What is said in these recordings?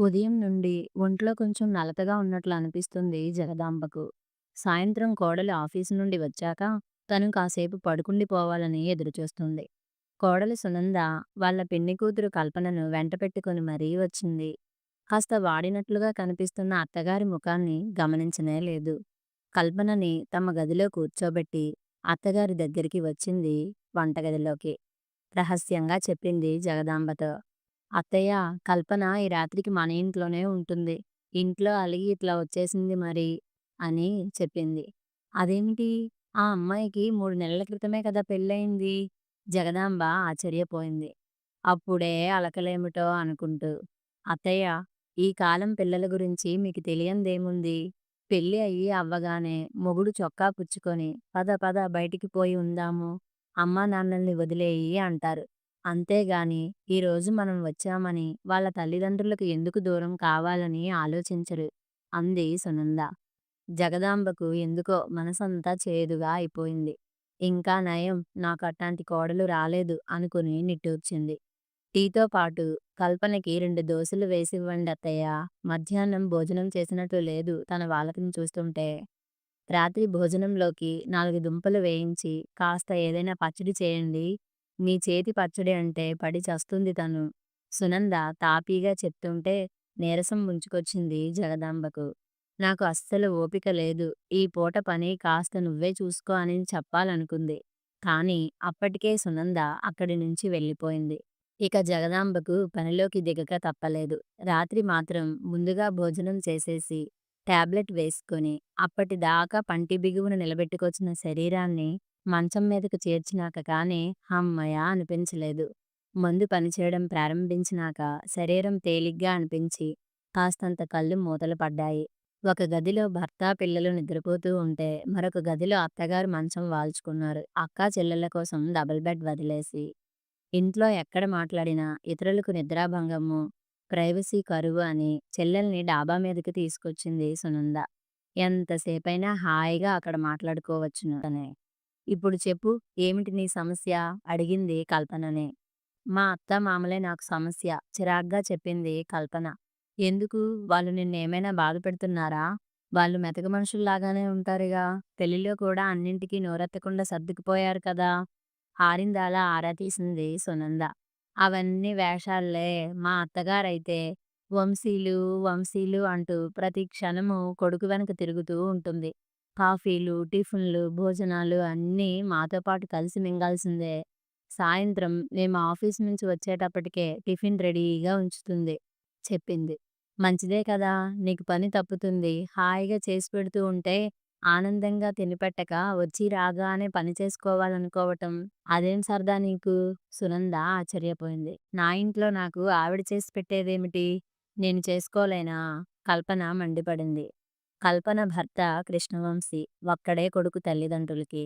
ఉదయం నుండి ఒంట్లో కొంచెం నలతగా ఉన్నట్లు అనిపిస్తుంది జగదాంబకు. సాయంత్రం కోడలు ఆఫీసు నుండి వచ్చాక తను కాసేపు పడుకుండిపోవాలని ఎదురుచూస్తుంది. కోడలు సునంద వాళ్ళ పిన్ని కూతురు కల్పనను వెంటపెట్టుకొని మరీ వచ్చింది. కాస్త వాడినట్లుగా కనిపిస్తున్న అత్తగారి ముఖాన్ని గమనించనే లేదు. కల్పనని తమ గదిలో కూర్చోబెట్టి అత్తగారి దగ్గరికి వచ్చింది వంటగదిలోకి. రహస్యంగా చెప్పింది జగదాంబతో. "అత్తయ్య, కల్పన ఈ రాత్రికి మన ఇంట్లోనే ఉంటుంది. ఇంట్లో అలిగి ఇట్లా వచ్చేసింది మరి" అని చెప్పింది. "అదేమిటి? ఆ అమ్మాయికి 3 నెలల క్రితమే కదా పెళ్ళయింది" జగదాంబ ఆశ్చర్యపోయింది. అప్పుడే అలకలేమిటో అనుకుంటూ. "అత్తయ్య, ఈ కాలం పిల్లల గురించి మీకు తెలియందేముంది? పెళ్ళి అయ్యి అవ్వగానే మొగుడు చొక్కా పుచ్చుకొని 'పద పద బయటికి పోయి ఉందాము. అమ్మా నాన్నల్ని వదిలేయి' అంటారు. అంతేగాని ఈరోజు మనం వచ్చామని వాళ్ళ తల్లిదండ్రులకు ఎందుకు దూరం కావాలని ఆలోచించరు" అంది సునంద. జగదాంబకు ఎందుకో మనసంతా చేదుగా అయిపోయింది. ఇంకా నయం నాకు అట్టాంటి కోడలు రాలేదు అనుకుని నిట్టూర్చింది. టీతో పాటు కల్పనకి 2 దోసెలు వేసివ్వండి అత్తయ్య. మధ్యాహ్నం భోజనం చేసినట్లు లేదు తన వాలకం చూస్తుంటే. రాత్రి భోజనంలోకి 4 దుంపలు వేయించి కాస్త ఏదైనా పచ్చడి చేయండి. మీ చేతి పచ్చడి అంటే పడి చస్తుంది తను. సునంద తాపీగా చెప్తుంటే నీరసం ముంచుకొచ్చింది జగదాంబకు. నాకు అస్సలు ఓపిక లేదు. ఈ పూట పని కాస్త నువ్వే చూసుకో అని చెప్పాలనుకుంది. కానీ అప్పటికే సునంద అక్కడి నుంచి వెళ్ళిపోయింది. ఇక జగదాంబకు పనిలోకి దిగక తప్పలేదు. రాత్రి మాత్రం ముందుగా భోజనం చేసేసి టాబ్లెట్ వేసుకొని అప్పటిదాకా పంటి బిగువున నిలబెట్టుకొచ్చిన శరీరాన్ని మంచం మీదకు చేర్చినాక కానీ హమ్మయ్య అనిపించలేదు. మందు పనిచేయడం ప్రారంభించినాక శరీరం తేలిగ్గా అనిపించి కాస్తంత కళ్ళు మూతలు పడ్డాయి. ఒక గదిలో భర్త పిల్లలు నిద్రపోతూ ఉంటే మరొక గదిలో అత్తగారు మంచం వాల్చుకున్నారు. అక్కా చెల్లెళ్ళ కోసం డబుల్ బెడ్ వదిలేసి. ఇంట్లో ఎక్కడ మాట్లాడినా ఇతరులకు నిద్రాభంగము, ప్రైవసీ కరువు అని చెల్లెల్ని డాబా మీదకి తీసుకొచ్చింది సునంద. ఎంతసేపైనా హాయిగా అక్కడ మాట్లాడుకోవచ్చును తనే. "ఇప్పుడు చెప్పు, ఏమిటి నీ సమస్య?" అడిగింది కల్పననే. "మా అత్త మామలే నాకు సమస్య" చిరాగ్గా చెప్పింది కల్పన. "ఎందుకు? వాళ్ళు నిన్నేమైనా బాధ పెడుతున్నారా? వాళ్ళు మెతక మనుషుల్లాగానే ఉంటారుగా. పెళ్లిలో కూడా అన్నింటికీ నోరెత్తకుండా సర్దుకుపోయారు కదా" ఆరిందాలా ఆరా తీసింది సునంద. "అవన్నీ వేషాల్లే. మా అత్తగారైతే వంశీలు, వంశీలు అంటూ ప్రతి క్షణము కొడుకు వెనక తిరుగుతూ ఉంటుంది. కాఫీలు, టిఫిన్‌లు, భోజనాలు అన్నీ మాతో పాటు కలిసి మింగాల్సిందే. సాయంత్రం మేము ఆఫీస్ నుంచి వచ్చేటప్పటికే టిఫిన్ రెడీగా ఉంచుతుంది" చెప్పింది. "మంచిదే కదా! నీకు పని తప్పుతుంది. హాయిగా చేసి పెడుతూ ఉంటే ఆనందంగా తినిపెట్టక వచ్చి రాగానే పని చేసుకోవాలనుకోవటం అదేం సరదా నీకు?" సునంద ఆశ్చర్యపోయింది. "నా ఇంట్లో నాకు ఆవిడ చేసి పెట్టేదేమిటి? నేను చేసుకోలేనా?" కల్పన మండిపడింది. కల్పన భర్త కృష్ణవంశీ. ఒక్కడే కొడుకు తల్లిదండ్రులకి.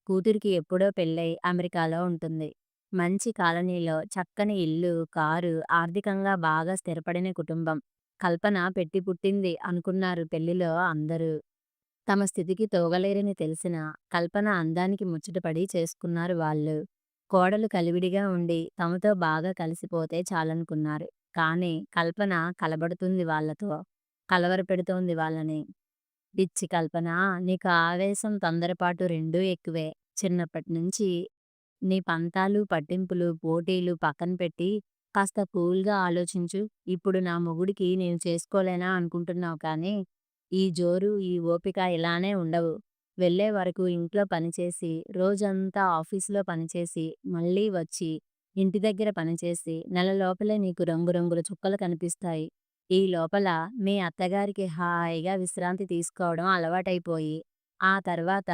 కూతురికి ఎప్పుడో పెళ్ళై అమెరికాలో ఉంటుంది. మంచి కాలనీలో చక్కని ఇల్లు, కారు, ఆర్థికంగా బాగా స్థిరపడిన కుటుంబం. కల్పన పెట్టి పుట్టింది అనుకున్నారు పెళ్లిలో అందరూ. తమ స్థితికి తోగలేరని తెలిసినా కల్పన అందానికి ముచ్చటపడి చేసుకున్నారు వాళ్ళు. కోడలు కలివిడిగా ఉండి తమతో బాగా కలిసిపోతే చాలనుకున్నారు. కానీ కల్పన కలబడుతుంది వాళ్ళతో. కలవరపెడుతోంది వాళ్ళని. "పిచ్చి కల్పన, నీకు ఆవేశం, తొందరపాటు రెండూ ఎక్కువే. చిన్నప్పటి నుంచి నీ పంతాలు, పట్టింపులు, పోటీలు పక్కన పెట్టి కాస్త కూల్‌గా ఆలోచించు. ఇప్పుడు నా మొగుడికి నేను చేసుకోలేనా అనుకుంటున్నావు కానీ, ఈ జోరు, ఈ ఓపిక ఇలానే ఉండవు. వెళ్ళే వరకు ఇంట్లో పనిచేసి, రోజంతా ఆఫీసులో పనిచేసి, మళ్ళీ వచ్చి ఇంటి దగ్గర పనిచేసి, నెల లోపలే నీకు రంగురంగుల చుక్కలు కనిపిస్తాయి. ఈ లోపల మీ అత్తగారికి హాయిగా విశ్రాంతి తీసుకోవడం అలవాటైపోయి, ఆ తర్వాత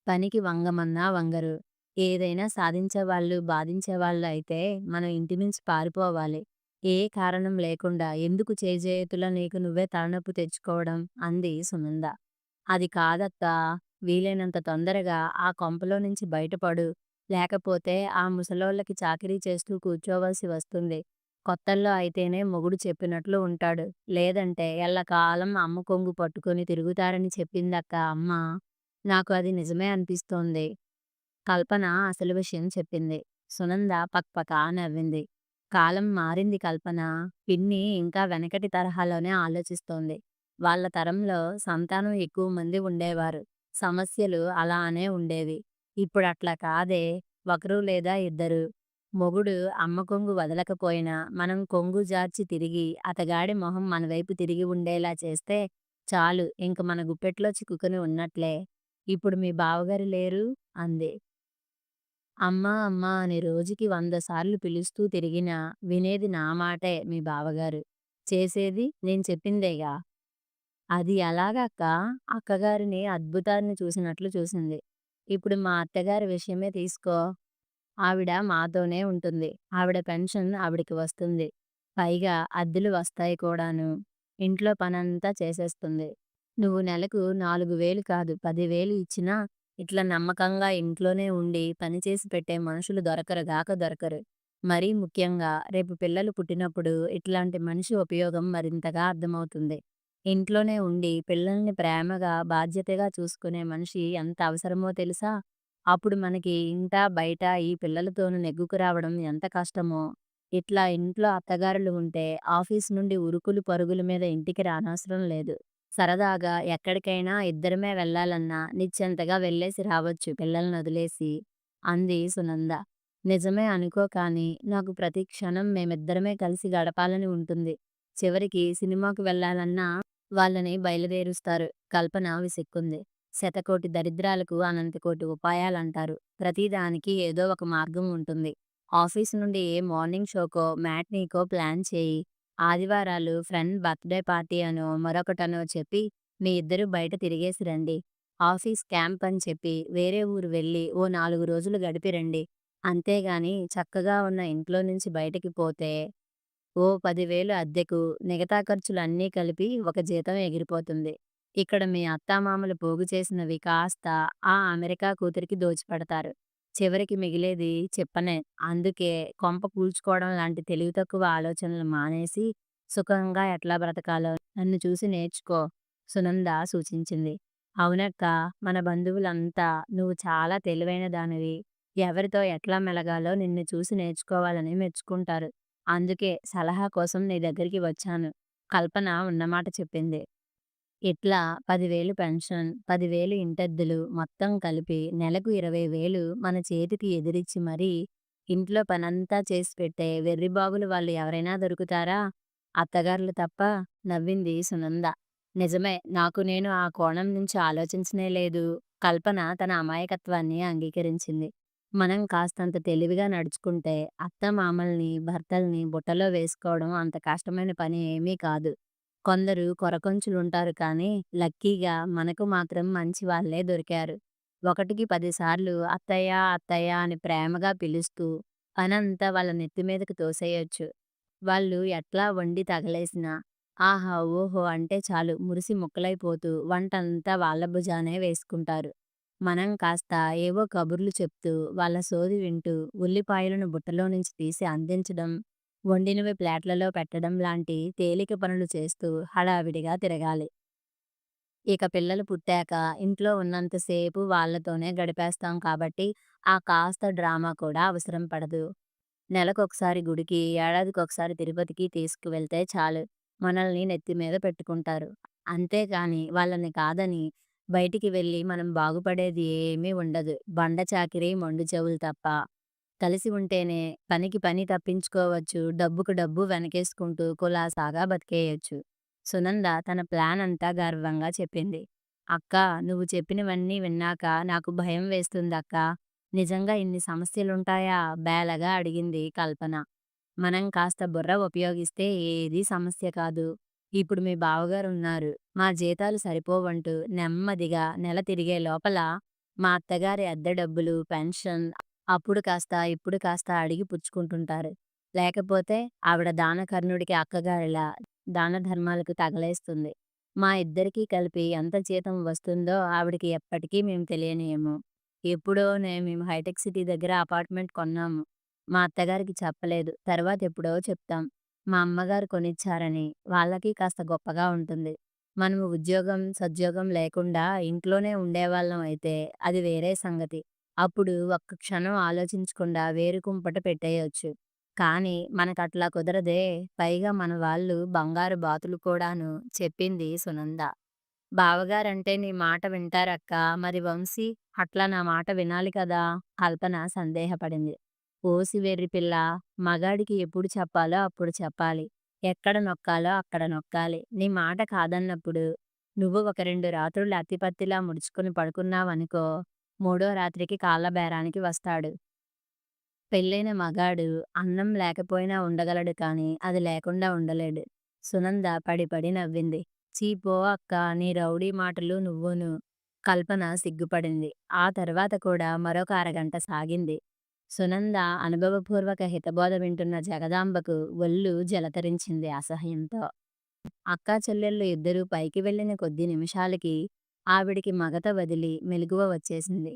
పనికి వంగమన్నా వంగరు. ఏదైనా సాధించేవాళ్ళు, బాధించేవాళ్ళు అయితే మనం ఇంటి నుంచి పారిపోవాలి. ఏ కారణం లేకుండా ఎందుకు చేజేతులా నీకు నువ్వే తలనొప్పి తెచ్చుకోవడం" అంది సునంద. "అది కాదత్తా! వీలైనంత తొందరగా ఆ కొంపలో నుంచి బయటపడు. లేకపోతే ఆ ముసలోళ్ళకి చాకిరీ చేస్తూ కూర్చోవలసి వస్తుంది. కొత్తల్లో అయితేనే మొగుడు చెప్పినట్లు ఉంటాడు. లేదంటే ఎల్లకాలం అమ్మ కొంగు పట్టుకొని తిరుగుతారని చెప్పిందక్కా అమ్మ. నాకు అది నిజమే అనిపిస్తోంది." కల్పన అసలు విషయం చెప్పింది. సునంద పక్పకా నవ్వింది. కాలం మారింది కల్పన. పిన్ని ఇంకా వెనకటి తరహాలోనే ఆలోచిస్తోంది. వాళ్ళ తరంలో సంతానం ఎక్కువ మంది ఉండేవారు. సమస్యలు అలానే ఉండేవి. ఇప్పుడట్లా కాదే! ఒకరు లేదా ఇద్దరు. మొగుడు అమ్మ కొంగు వదలకపోయినా మనం కొంగు జార్చి తిరిగి అతగాడి మొహం మన వైపు తిరిగి ఉండేలా చేస్తే చాలు ఇంక మన గుప్పెట్లో చిక్కుకొని ఉన్నట్లే. ఇప్పుడు మీ బావగారు లేరు అంది. అమ్మా! అమ్మా! అని రోజుకి 100 సార్లు పిలుస్తూ తిరిగినా వినేది నా మాటే మీ బావగారు. చేసేది నేను చెప్పిందేగా. అది ఎలాగక్కా? అక్కగారిని అద్భుతాన్ని చూసినట్లు చూసింది. ఇప్పుడు మా అత్తగారి విషయమే తీసుకో. ఆవిడ మాతోనే ఉంటుంది. ఆవిడ పెన్షన్ ఆవిడకి వస్తుంది. పైగా అద్దెలు వస్తాయి కూడాను. ఇంట్లో పనంతా చేసేస్తుంది. నువ్వు నెలకు 4000 కాదు 10,000 ఇచ్చినా ఇట్లా నమ్మకంగా ఇంట్లోనే ఉండి పనిచేసి పెట్టే మనుషులు దొరకరు. మరీ ముఖ్యంగా రేపు పిల్లలు పుట్టినప్పుడు ఇట్లాంటి మనిషి ఉపయోగం మరింతగా అర్థమవుతుంది. ఇంట్లోనే ఉండి పిల్లల్ని ప్రేమగా, బాధ్యతగా చూసుకునే మనిషి ఎంత అవసరమో తెలుసా? అప్పుడు మనకి ఇంటా, బయట ఈ పిల్లలతోని నెగ్గుకు రావడం ఎంత కష్టమో. ఇట్లా ఇంట్లో అత్తగారులు ఉంటే ఆఫీస్ నుండి ఉరుకులు పరుగుల మీద ఇంటికి రానవసరం లేదు. సరదాగా ఎక్కడికైనా ఇద్దరమే వెళ్ళాలన్నా నిశ్చింతగా వెళ్ళేసి రావచ్చు పిల్లలనొదిలేసి అంది సునంద. నిజమే అనుకో కానీ నాకు ప్రతి క్షణం మేమిద్దరమే కలిసి గడపాలని ఉంటుంది. చివరికి సినిమాకు వెళ్ళాలన్నా వాళ్ళని బయలుదేరుస్తారు. కల్పన విసుక్కుంది. శతకోటి దరిద్రాలకు అనంతకోటి ఉపాయాలంటారు. ప్రతిదానికి ఏదో ఒక మార్గం ఉంటుంది. ఆఫీస్ నుండి మార్నింగ్ షోకో, మ్యాట్నీకో ప్లాన్ చేయి. ఆదివారాలు ఫ్రెండ్ బర్త్‌డే పార్టీ అనో, మరొకటనో చెప్పి మీ ఇద్దరూ బయట తిరిగేసి రండి. ఆఫీస్ క్యాంప్ అని చెప్పి వేరే ఊరు వెళ్ళి ఓ 4 రోజులు గడిపి రండి. అంతేగాని చక్కగా ఉన్న ఇంట్లో నుంచి బయటికి పోతే ఓ 10,000 అద్దెకు, మిగతా ఖర్చులన్నీ కలిపి ఒక జీతం ఎగిరిపోతుంది. ఇక్కడ మీ అత్తామామలు పోగు చేసినవి కాస్త ఆ అమెరికా కూతురికి దోచిపెడతారు. చివరికి మిగిలేది చిప్పనే. అందుకే కొంప కూల్చుకోవడం లాంటి తెలివి తక్కువ ఆలోచనలు మానేసి, సుఖంగా ఎట్లా బ్రతకాలో నన్ను చూసి నేర్చుకో సునంద సూచించింది. అవునక్కా! మన బంధువులంతా నువ్వు చాలా తెలివైన దానివి. ఎవరితో ఎట్లా మెలగాలో నిన్ను చూసి నేర్చుకోవాలని మెచ్చుకుంటారు. అందుకే సలహా కోసం నీ దగ్గరికి వచ్చాను. కల్పన ఉన్నమాట చెప్పింది. ఇట్లా 10,000 పెన్షన్, 10,000 ఇంటద్దెలు మొత్తం కలిపి నెలకు 20,000 మన చేతికి ఎదురిచ్చి మరీ ఇంట్లో పనంతా చేసి పెట్టే వెర్రిబాగులు వాళ్ళు ఎవరైనా దొరుకుతారా? అత్తగారులు తప్ప నవ్వింది సునంద. నిజమే నాకు నేను ఆ కోణం నుంచి ఆలోచించనే లేదు. కల్పన తన అమాయకత్వాన్ని అంగీకరించింది. మనం కాస్తంత తెలివిగా నడుచుకుంటే అత్తమామల్ని, భర్తల్ని బుట్టలో వేసుకోవడం అంత కష్టమైన పని ఏమీ కాదు. కొందరు కొరకొంచులుంటారు కానీ, లక్కీగా మనకు మాత్రం మంచి వాళ్ళే దొరికారు. ఒకటికి 10 సార్లు అత్తయ్య, అత్తయ్య అని ప్రేమగా పిలుస్తూ పనంతా వాళ్ళ నెత్తి మీదకి తోసేయొచ్చు. వాళ్ళు ఎట్లా వండి తగలేసినా, ఆహా! ఓహో! అంటే చాలు మురిసి ముక్కలైపోతూ వంటంతా వాళ్ళ భుజానే వేసుకుంటారు. మనం కాస్త ఏవో కబుర్లు చెప్తూ, వాళ్ళ సోది వింటూ, ఉల్లిపాయలను బుట్టలో నుంచి తీసి అందించడం, వండినవి ప్లేట్లలో పెట్టడం లాంటి తేలిక పనులు చేస్తూ హడావిడిగా తిరగాలి. ఇక పిల్లలు పుట్టాక ఇంట్లో ఉన్నంత సేపు వాళ్ళతోనే గడిపేస్తాం కాబట్టి, ఆ కాస్త డ్రామా కూడా అవసరం పడదు. నెలకొకసారి గుడికి, ఏడాదికొకసారి తిరుపతికి తీసుకువెళ్తే చాలు. మనల్ని నెత్తి మీద పెట్టుకుంటారు. అంతేగాని వాళ్ళని కాదని బయటికి వెళ్ళి మనం బాగుపడేది ఏమీ ఉండదు. బండ చాకిరీ, మొండి చెవులు తప్ప. కలిసి ఉంటేనే పనికి పని తప్పించుకోవచ్చు. డబ్బుకు డబ్బు వెనకేసుకుంటూ కులాసాగా బతికేయొచ్చు. సునంద తన ప్లాన్ అంతా గర్వంగా చెప్పింది. అక్కా! నువ్వు చెప్పినవన్నీ విన్నాక నాకు భయం వేస్తుందక్కా! నిజంగా ఇన్ని సమస్యలుంటాయా? బేలగా అడిగింది కల్పన. మనం కాస్త బుర్ర ఉపయోగిస్తే ఏదీ సమస్య కాదు. ఇప్పుడు మీ బావగారున్నారు. మా జీతాలు సరిపోవంటూ నెమ్మదిగా నెల తిరిగే లోపల మా అత్తగారి అద్దె డబ్బులు, పెన్షన్ అప్పుడు కాస్త, ఇప్పుడు కాస్త అడిగి పుచ్చుకుంటుంటారు. లేకపోతే ఆవిడ దానకర్ణుడికి అక్కగారిలా దాన ధర్మాలకు తగలేస్తుంది. మా ఇద్దరికీ కలిపి ఎంత జీతం వస్తుందో ఆవిడకి ఎప్పటికీ మేము తెలియనియ్యము. ఎప్పుడోనే మేము హైటెక్ సిటీ దగ్గర అపార్ట్మెంట్ కొన్నాము. మా అత్తగారికి చెప్పలేదు. తర్వాతెప్పుడో చెప్తాం. మా అమ్మగారు కొనిచ్చారని. వాళ్ళకి కాస్త గొప్పగా ఉంటుంది. మనము ఉద్యోగం, సద్యోగం లేకుండా ఇంట్లోనే ఉండేవాళ్ళం అయితే అది వేరే సంగతి. అప్పుడు ఒక్క క్షణం ఆలోచించకుండా వేరుకుంపట పెట్టేయొచ్చు. కానీ మనకట్లా కుదరదే. పైగా మన వాళ్ళు బంగారు బాతులు కూడాను చెప్పింది సునంద. బావగారంటే నీ మాట వింటారక్కా. మరి వంశీ? అట్లా నా మాట వినాలి కదా! కల్పన సందేహపడింది. ఓసి వెర్రి పిల్ల! మగాడికి ఎప్పుడు చెప్పాలో అప్పుడు చెప్పాలి. ఎక్కడ నొక్కాలో అక్కడ నొక్కాలి. నీ మాట కాదన్నప్పుడు నువ్వు ఒక 2 రాత్రుళ్ళు అత్తిపత్తిలా ముడుచుకుని పడుకున్నావనుకో, మూడో రాత్రికి కాళ్ళ బేరానికి వస్తాడు. పెళ్ళైన మగాడు అన్నం లేకపోయినా ఉండగలడు కానీ, అది లేకుండా ఉండలేడు. సునంద పడి పడి నవ్వింది. ఛీ పో అక్కా! నీ రౌడీ మాటలు నువ్వును. కల్పన సిగ్గుపడింది. ఆ తర్వాత కూడా మరొక అరగంట సాగింది. సునంద అనుభవపూర్వక హితబోధ వింటున్న జగదాంబకు ఒళ్ళు జలతరించింది అసహ్యంతో. అక్కా చెల్లెళ్ళు ఇద్దరూ పైకి వెళ్ళిన కొద్ది నిమిషాలకి ఆవిడికి మగత వదిలి మెలకువ వచ్చేసింది.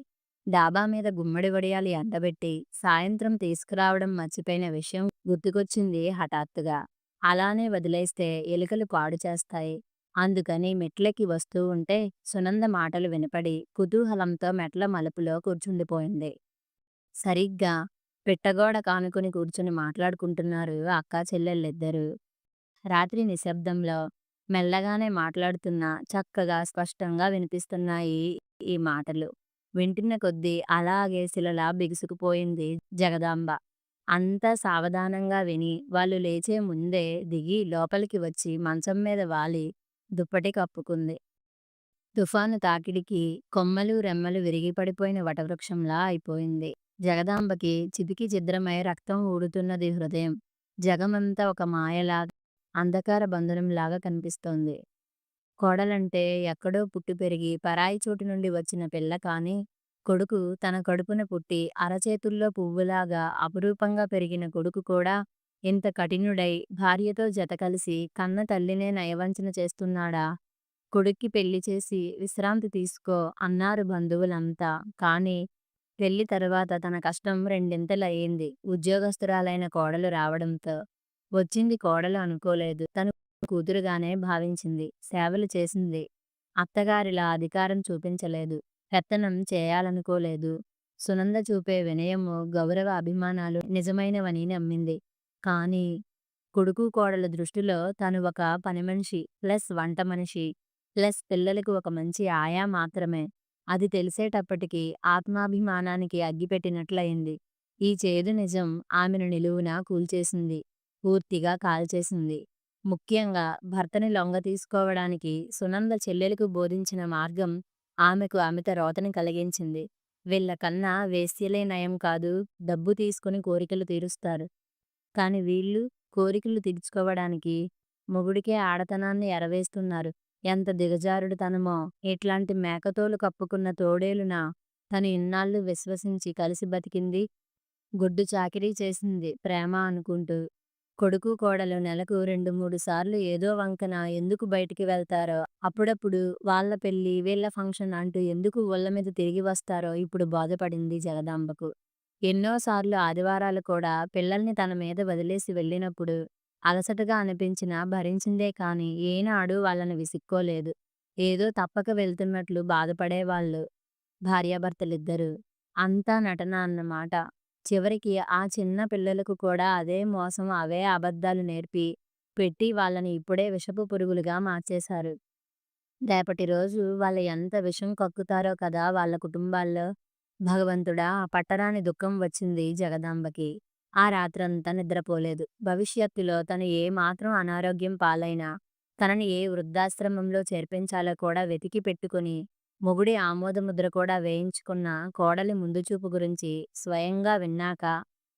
డాబా మీద గుమ్మడి వడియాలు ఎండబెట్టి సాయంత్రం తీసుకురావడం మర్చిపోయిన విషయం గుర్తుకొచ్చింది హఠాత్తుగా. అలానే వదిలేస్తే ఎలుకలు పాడు చేస్తాయి. అందుకని మెట్లెక్కి వస్తూ ఉంటే సునంద మాటలు వినపడి కుతూహలంతో మెట్ల మలుపులో కూర్చుండిపోయింది. సరిగ్గా పిట్టగోడ కానుకుని కూర్చుని మాట్లాడుకుంటున్నారు అక్కా చెల్లెళ్ళిద్దరూ. రాత్రి నిశ్శబ్దంలో మెల్లగానే మాట్లాడుతున్నా చక్కగా స్పష్టంగా వినిపిస్తున్నాయి ఈ మాటలు. వింటున్న కొద్దీ అలాగే శిలలా బిగుసుకుపోయింది జగదాంబ. అంతా సావధానంగా విని వాళ్ళు లేచే ముందే దిగి లోపలికి వచ్చి మంచం మీద వాలి దుప్పటి కప్పుకుంది. తుఫాను తాకిడికి కొమ్మలు రెమ్మలు విరిగి పడిపోయిన వటవృక్షంలా అయిపోయింది. జగదాంబకి చితికి ఛిద్రమై రక్తం ఊడుతున్నది హృదయం. జగమంతా ఒక మాయలా అంధకార బంధనంలాగా కనిపిస్తోంది. కోడలంటే ఎక్కడో పుట్టి పెరిగి పరాయి చోటు నుండి వచ్చిన పిల్ల కాని, కొడుకు తన కడుపున పుట్టి అరచేతుల్లో పువ్వులాగా అపురూపంగా పెరిగిన కొడుకు కూడా ఇంత కఠినుడై భార్యతో జత కలిసి కన్న తల్లినే నయవంచన చేస్తున్నాడా? కొడుక్కి పెళ్లి చేసి విశ్రాంతి తీసుకో అన్నారు బంధువులంతా. కానీ పెళ్లి తరువాత తన కష్టం రెండింతలయింది. ఉద్యోగస్తురాలైన కోడలు రావడంతో. వచ్చింది కోడలు అనుకోలేదు. తను కూతురుగానే భావించింది. సేవలు చేసింది. అత్తగారిలా అధికారం చూపించలేదు. పెత్తనం చేయాలనుకోలేదు. సునంద చూపే వినయము, గౌరవ అభిమానాలు నిజమైనవని నమ్మింది. కానీ కొడుకు కోడల దృష్టిలో తను ఒక పనిమనిషి ప్లస్ వంట మనిషి ప్లస్ పిల్లలకు ఒక మంచి ఆయా మాత్రమే. అది తెలిసేటప్పటికి ఆత్మాభిమానానికి అగ్గిపెట్టినట్లయింది. ఈ చేదు నిజం ఆమెను నిలువునా కూల్చేసింది. పూర్తిగా కాల్చేసింది. ముఖ్యంగా భర్తని లొంగతీసుకోవడానికి సునంద చెల్లెలకు బోధించిన మార్గం ఆమెకు అమిత రోతని కలిగించింది. వీళ్ళకన్నా వేశ్యలే నయం కాదు, డబ్బు తీసుకుని కోరికలు తీరుస్తారు. కాని వీళ్ళు కోరికలు తీర్చుకోవడానికి మొగుడికే ఆడతనాన్ని ఎరవేస్తున్నారు. ఎంత దిగజారుడుతనమో! ఇట్లాంటి మేకతోలు కప్పుకున్న తోడేలునా తను ఇన్నాళ్ళు విశ్వసించి కలిసి బతికింది? గొడ్డు చాకిరీ చేసింది ప్రేమ అనుకుంటూ. కొడుకు కోడలు నెలకు 2, 3 సార్లు ఏదో వంకన ఎందుకు బయటికి వెళ్తారో, అప్పుడప్పుడు వాళ్ళ పెళ్లి, వీళ్ళ ఫంక్షన్ అంటూ ఎందుకు ఊళ్ళ మీద తిరిగి వస్తారో ఇప్పుడు బోధపడింది జగదాంబకు. ఎన్నోసార్లు ఆదివారాలు కూడా పిల్లల్ని తన మీద వదిలేసి వెళ్ళినప్పుడు అలసటగా అనిపించినా భరించిందే కాని ఏనాడూ వాళ్ళని విసుక్కోలేదు. ఏదో తప్పక వెళ్తున్నట్లు బాధపడేవాళ్ళు భార్యాభర్తలిద్దరూ. అంతా నటన అన్నమాట. చివరికి ఆ చిన్న పిల్లలకు కూడా అదే మోసం, అవే అబద్ధాలు నేర్పి, పెట్టి వాళ్ళని ఇప్పుడే విషపు పురుగులుగా మార్చేశారు. రేపటి రోజు వాళ్ళు ఎంత విషం కక్కుతారో కదా వాళ్ళ కుటుంబాల్లో. భగవంతుడా! పట్టరాని దుఃఖం వచ్చింది జగదాంబకి. ఆ రాత్రంతా నిద్రపోలేదు. భవిష్యత్తులో తను ఏ మాత్రం అనారోగ్యం పాలైనా, తనని ఏ వృద్ధాశ్రమంలో చేర్పించాలో కూడా వెతికి పెట్టుకుని, మొగుడి ఆమోదముద్ర కూడా వేయించుకున్న కోడలి ముందుచూపు గురించి స్వయంగా విన్నాక,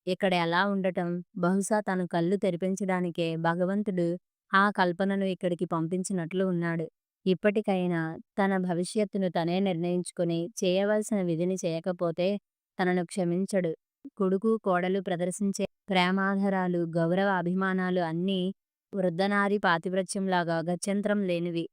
ఇక్కడ ఎలా ఉండటం? బహుశా తను కళ్ళు తెరిపించడానికే భగవంతుడు ఆ కల్పనను ఇక్కడికి పంపించినట్లు ఉన్నాడు. ఇప్పటికైనా తన భవిష్యత్తును తనే నిర్ణయించుకుని చేయవలసిన విధిని చేయకపోతే తనను క్షమించడు. కొడుకు కోడలు ప్రదర్శించే ప్రేమాధరాలు, గౌరవ అభిమానాలు అన్నీ వృద్ధనారి పాతివ్రత్యంలాగా గత్యంతరం లేనివి.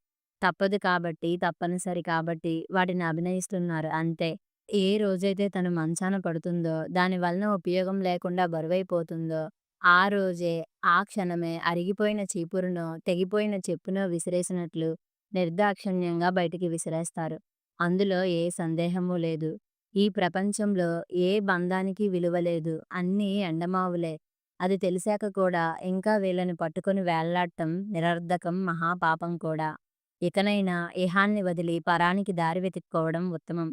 తప్పదు కాబట్టి, తప్పనిసరి కాబట్టి వాటిని అభినయిస్తున్నారు అంతే. ఏ రోజైతే తను మంచాన పడుతుందో, దాని వలన ఉపయోగం లేకుండా బరువైపోతుందో, ఆ రోజే, ఆ క్షణమే అరిగిపోయిన చీపురునో, తెగిపోయిన చెప్పునో విసిరేసినట్లు నిర్దాక్షిణ్యంగా బయటికి విసిరేస్తారు. అందులో ఏ సందేహమూ లేదు. ఈ ప్రపంచంలో ఏ బంధానికి విలువ లేదు. అన్నీ ఎండమావులే. అది తెలిసాక కూడా ఇంకా వీళ్ళని పట్టుకొని వేళ్లాడటం నిరర్ధకం, మహాపాపం కూడా. ఇకనైనా ఇహాన్ని వదిలి పరానికి దారి వెతుక్కోవడం ఉత్తమం.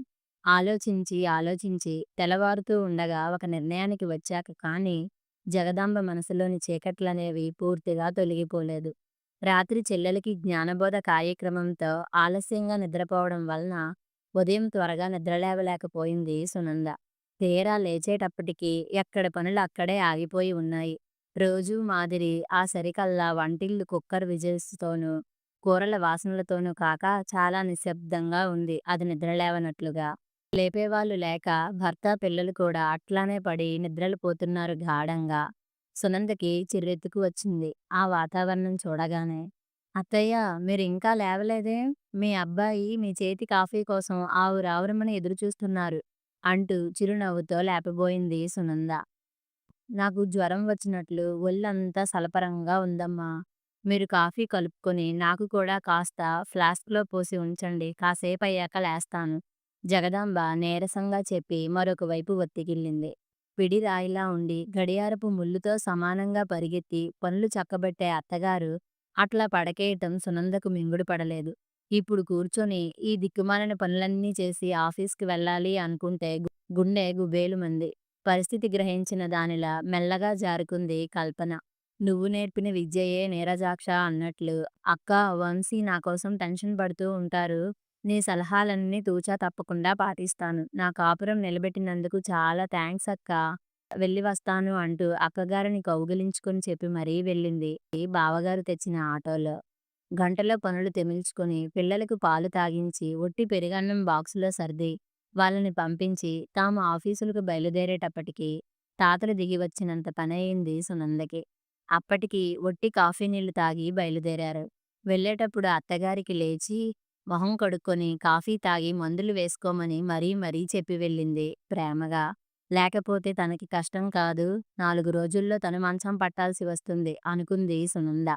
ఆలోచించి, ఆలోచించి తెల్లవారుతూ ఉండగా ఒక నిర్ణయానికి వచ్చాక కానీ జగదాంబ మనసులోని చీకట్లనేవి పూర్తిగా తొలగిపోలేదు. రాత్రి చెల్లెలికి జ్ఞానబోధ కార్యక్రమంతో ఆలస్యంగా నిద్రపోవడం వలన ఉదయం త్వరగా నిద్రలేవలేకపోయింది సునంద. తీరా లేచేటప్పటికి ఎక్కడి పనులు అక్కడే ఆగిపోయి ఉన్నాయి. రోజూ మాదిరి ఆ సరికల్లా వంటిల్లు కుక్కర్ విజిల్స్తోనూ, కూరల వాసనలతోనూ కాక చాలా నిశ్శబ్దంగా ఉంది అది నిద్రలేవనట్లుగా. లేపేవాళ్ళు లేక భర్త, పిల్లలు కూడా అట్లానే పడి నిద్రలు పోతున్నారు గాఢంగా. సునందకి చిర్రెత్తుకు వచ్చింది ఆ వాతావరణం చూడగానే. "అత్తయ్య, మీరింకా లేవలేదే? మీ అబ్బాయి మీ చేతి కాఫీ కోసం ఆవురావురమని ఎదురుచూస్తున్నారు" అంటూ చిరునవ్వుతో లేపబోయింది సునంద. "నాకు జ్వరం వచ్చినట్లు ఒళ్ళంతా సలపరంగా ఉందమ్మా. మీరు కాఫీ కలుపుకొని నాకు కూడా కాస్త ఫ్లాస్క్‌లో పోసి ఉంచండి. కాసేపయ్యాక లేస్తాను" జగదాంబ నీరసంగా చెప్పి మరొక వైపు ఒత్తిగిల్లింది. పిడి రాయిలా ఉండి గడియారపు ముల్లుతో సమానంగా పరిగెత్తి పనులు చక్కబెట్టే అత్తగారు అట్లా పడకేయటం సునందకు మింగుడు పడలేదు. ఇప్పుడు కూర్చొని ఈ దిక్కుమాలిన పనులన్నీ చేసి ఆఫీస్‌కి వెళ్ళాలి అనుకుంటే గుండె గుబేలుమంది. పరిస్థితి గ్రహించిన దానిలా మెల్లగా జారుకుంది కల్పన. "నువ్వు నేర్పిన విద్యయే నీరజాక్ష" అన్నట్లు. "అక్క, వంశీ నా కోసం టెన్షన్ పడుతూ ఉంటారు. నీ సలహాలన్నీ తూచా తప్పకుండా పాటిస్తాను. నా కాపురం నిలబెట్టినందుకు చాలా థాంక్స్ అక్కా. వెళ్ళి వస్తాను" అంటూ అక్కగారిని కౌగిలించుకొని చెప్పి మరీ వెళ్ళింది బావగారు తెచ్చిన ఆటోలో. గంటలో పనులు తెమిల్చుకొని పిల్లలకు పాలు తాగించి ఒట్టి పెరుగన్నం బాక్సులో సర్ది వాళ్ళని పంపించి తాము ఆఫీసులకు బయలుదేరేటప్పటికి తాతలు దిగి వచ్చినంత పనయింది సునందకి. అప్పటికి ఒట్టి కాఫీ నీళ్లు తాగి బయలుదేరారు. వెళ్ళేటప్పుడు అత్తగారికి లేచి మొహం కడుక్కొని కాఫీ తాగి మందులు వేసుకోమని మరీ మరీ చెప్పి వెళ్ళింది ప్రేమగా. లేకపోతే తనకి కష్టం కాదు, 4 రోజుల్లో తను మంచం పట్టాల్సి వస్తుంది అనుకుంది సునంద.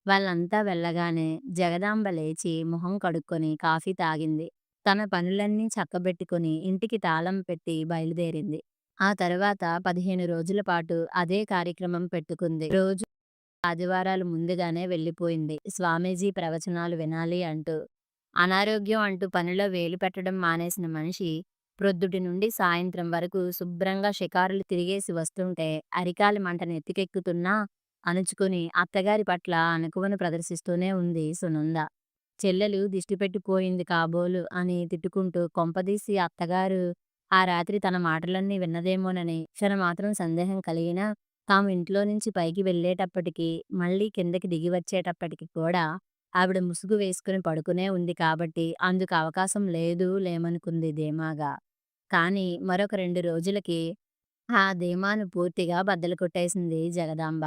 వాళ్ళంతా వెళ్ళగానే జగదాంబ లేచి మొహం కడుక్కొని కాఫీ తాగింది. తన పనులన్నీ చక్కబెట్టుకుని ఇంటికి తాళం పెట్టి బయలుదేరింది. ఆ తర్వాత 15 రోజుల పాటు అదే కార్యక్రమం పెట్టుకుంది. రోజు ఆదివారాలు ముందుగానే వెళ్ళిపోయింది స్వామీజీ ప్రవచనాలు వినాలి అంటూ. అనారోగ్యం అంటూ పనిలో వేలు పెట్టడం మానేసిన మనిషి ప్రొద్దుటి నుండి సాయంత్రం వరకు శుభ్రంగా షికారులు తిరిగేసి వస్తుంటే అరికాలి మంట నెత్తికెక్కుతున్నా అణుచుకుని అత్తగారి పట్ల అణకువను ప్రదర్శిస్తూనే ఉంది సునంద. చెల్లెలు దిష్టిపెట్టిపోయింది కాబోలు అని తిట్టుకుంటూ కొంపదీసి అత్తగారు ఆ రాత్రి తన మాటలన్నీ విన్నదేమోనని క్షణమాత్రం సందేహం కలిగినా తాము ఇంట్లో నుంచి పైకి వెళ్ళేటప్పటికి మళ్ళీ కిందకి దిగి వచ్చేటప్పటికి కూడా ఆవిడ ముసుగు వేసుకుని పడుకునే ఉంది కాబట్టి అందుకు అవకాశం లేమనుకుంది ధీమాగా. కానీ మరొక 2 రోజులకి ఆ ధీమాను పూర్తిగా బద్దలు కొట్టేసింది జగదాంబ.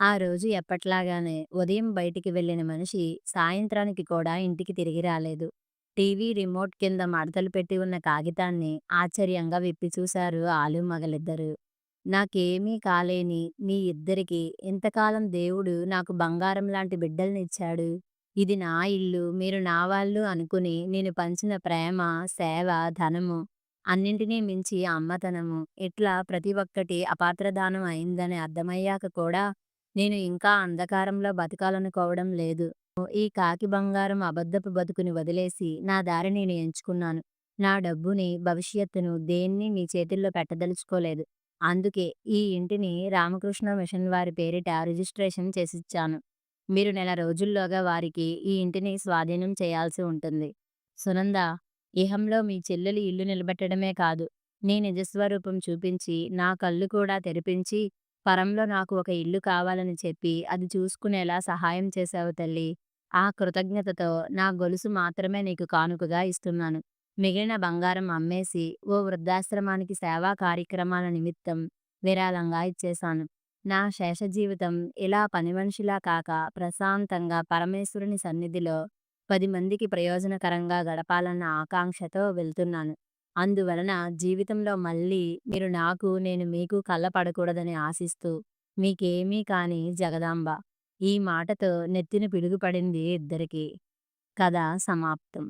ఆ రోజు ఎప్పట్లాగానే ఉదయం బయటికి వెళ్ళిన మనిషి సాయంత్రానికి కూడా ఇంటికి తిరిగి రాలేదు. టీవీ రిమోట్ కింద మడతలు పెట్టి ఉన్న కాగితాన్ని ఆశ్చర్యంగా విప్పి చూశారు ఆలు మగలిద్దరూ. "నాకేమీ కాలేని మీ ఇద్దరికీ ఇంతకాలం దేవుడు నాకు బంగారం లాంటి బిడ్డల్నిచ్చాడు. ఇది నా ఇల్లు, మీరు నా వాళ్ళు అనుకుని నేను పంచిన ప్రేమ, సేవ, ధనము అన్నింటినీ మించి అమ్మతనము ఇట్లా ప్రతి ఒక్కటి అపాత్రదానం అయిందని అర్థమయ్యాక కూడా నేను ఇంకా అంధకారంలో బతకాలనుకోవడం లేదు. ఈ కాకి బంగారం అబద్ధపు బతుకుని వదిలేసి నా దారి నేను ఎంచుకున్నాను. నా డబ్బుని, భవిష్యత్తును దేన్నీ మీ చేతుల్లో పెట్టదలుచుకోలేదు. అందుకే ఈ ఇంటిని రామకృష్ణ మిషన్ వారి పేరిట రిజిస్ట్రేషన్ చేసిచ్చాను. మీరు నెల రోజుల్లోగా వారికి ఈ ఇంటిని స్వాధీనం చేయాల్సి ఉంటుంది. సునంద, ఇహంలో మీ చెల్లెలి ఇల్లు నిలబెట్టడమే కాదు, నీ నిజస్వరూపం చూపించి నా కళ్ళు కూడా తెరిపించి పరంలో నాకు ఒక ఇల్లు కావాలని చెప్పి అది చూసుకునేలా సహాయం చేశావు తల్లి. ఆ కృతజ్ఞతతో నా గొలుసు మాత్రమే నీకు కానుకగా ఇస్తున్నాను. మిగిలిన బంగారం అమ్మేసి ఓ వృద్ధాశ్రమానికి సేవా కార్యక్రమాల నిమిత్తం విరాళంగా ఇచ్చేశాను. నా శేష జీవితం ఇలా పనిమనిషిలా కాక ప్రశాంతంగా పరమేశ్వరుని సన్నిధిలో 10 మందికి ప్రయోజనకరంగా గడపాలన్న ఆకాంక్షతో వెళ్తున్నాను. అందువలన జీవితంలో మళ్ళీ మీరు నాకు, నేను మీకు కళ్ళపడకూడదని ఆశిస్తూ మీకేమీ కాని జగదాంబ. ఈ మాటతో నెత్తిన పిడుగు పడింది ఇద్దరికీ. కథ సమాప్తం.